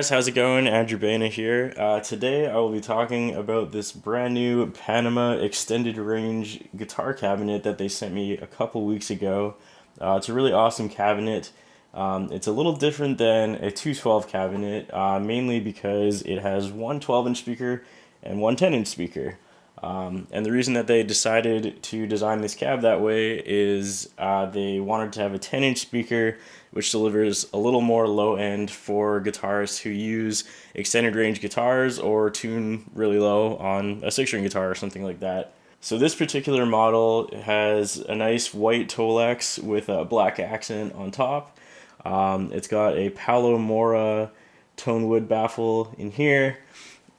guys, how's it going? Andrew Baena here. Today I will be talking about this brand new Panama extended range guitar cabinet that they sent me a couple weeks ago. It's a really awesome cabinet. It's a little different than a 212 cabinet, mainly because it has one 12-inch speaker and one 10-inch speaker. And the reason that they decided to design this cab that way is they wanted to have a 10-inch speaker which delivers a little more low end for guitarists who use extended range guitars or tune really low on a 6-string guitar or something like that. So this particular model has a nice white Tolex with a black accent on top. It's got a Palo Mora tone wood baffle in here.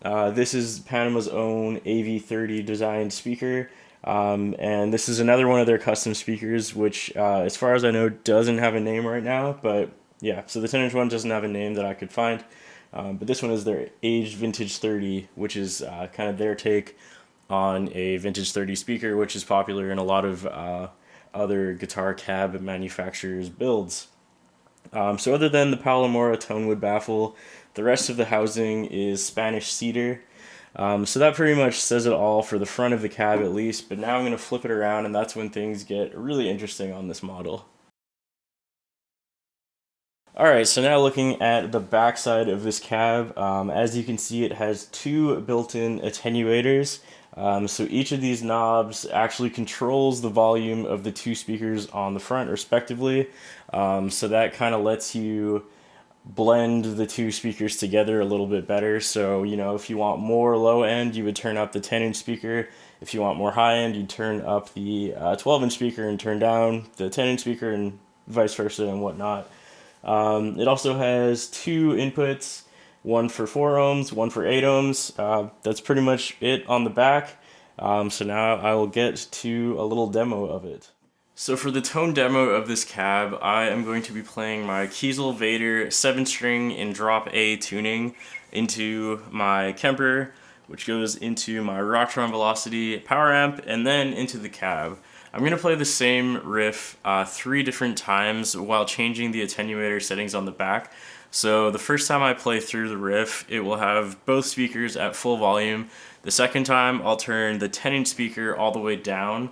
This is Panama's own AV30 designed speaker, and this is another one of their custom speakers, which, as far as I know, doesn't have a name right now, but yeah, so the 10-inch one doesn't have a name that I could find, but this one is their aged vintage 30, which is kind of their take on a vintage 30 speaker, which is popular in a lot of other guitar cab manufacturers' builds. So other than the Palomora tonewood baffle, the rest of the housing is Spanish cedar. So that pretty much says it all for the front of the cab at least, but now I'm going to flip it around and that's when things get really interesting on this model. Alright, so now looking at the back side of this cab, as you can see it has two built-in attenuators. So each of these knobs actually controls the volume of the two speakers on the front respectively. So that kind of lets you blend the two speakers together a little bit better. So, you know, if you want more low end, you would turn up the 10-inch speaker. If you want more high end, you'd turn up the 12-inch speaker and turn down the 10-inch speaker and vice versa and whatnot. It also has two inputs, one for 4 ohms, one for 8 ohms. That's pretty much it on the back. So now I will get to a little demo of it. So for the tone demo of this cab, I am going to be playing my Kiesel Vader 7-string in drop A tuning into my Kemper, which goes into my Rocktron Velocity Power Amp, and then into the cab. I'm going to play the same riff 3 different times while changing the attenuator settings on the back. So the first time I play through the riff, it will have both speakers at full volume. The second time, I'll turn the 10-inch speaker all the way down,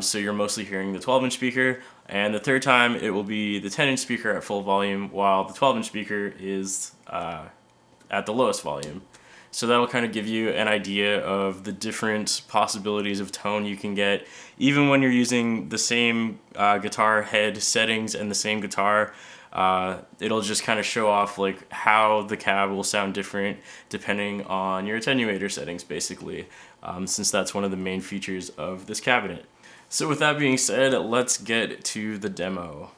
so you're mostly hearing the 12-inch speaker. And the third time, it will be the 10-inch speaker at full volume, while the 12-inch speaker is at the lowest volume. So that'll kind of give you an idea of the different possibilities of tone you can get, even when you're using the same guitar head settings and the same guitar. It'll just kind of show off like how the cab will sound different depending on your attenuator settings, basically, since that's one of the main features of this cabinet. So with that being said, let's get to the demo.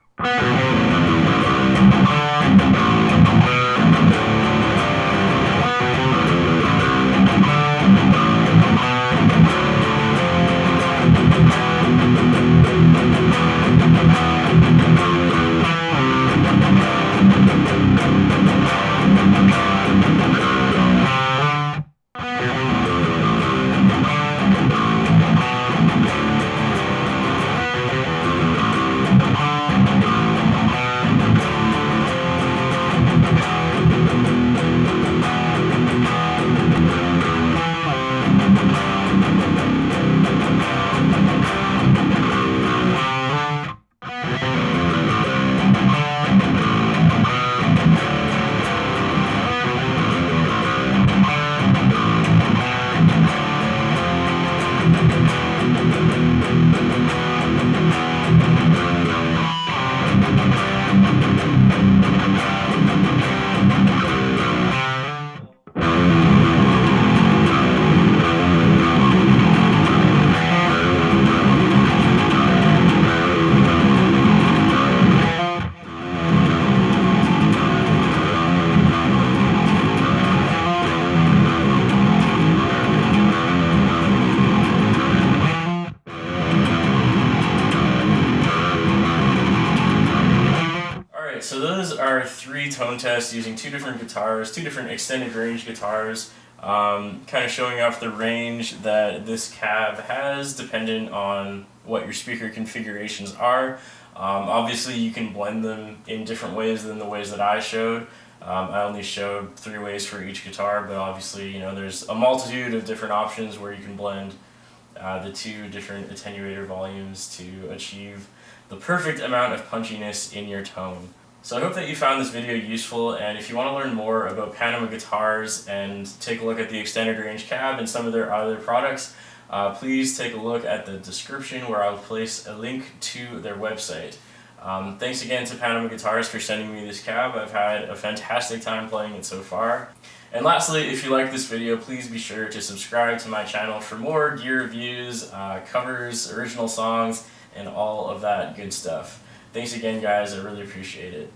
So those are 3 tone tests using 2 different guitars, 2 different extended range guitars, kind of showing off the range that this cab has dependent on what your speaker configurations are. Obviously you can blend them in different ways than the ways that I showed. I only showed 3 ways for each guitar, but obviously, you know, there's a multitude of different options where you can blend the 2 different attenuator volumes to achieve the perfect amount of punchiness in your tone. So I hope that you found this video useful, and if you want to learn more about Panama Guitars and take a look at the extended range cab and some of their other products, please take a look at the description where I'll place a link to their website. Thanks again to Panama Guitars for sending me this cab. I've had a fantastic time playing it so far. And lastly, if you like this video, please be sure to subscribe to my channel for more gear reviews, covers, original songs, and all of that good stuff. Thanks again, guys. I really appreciate it.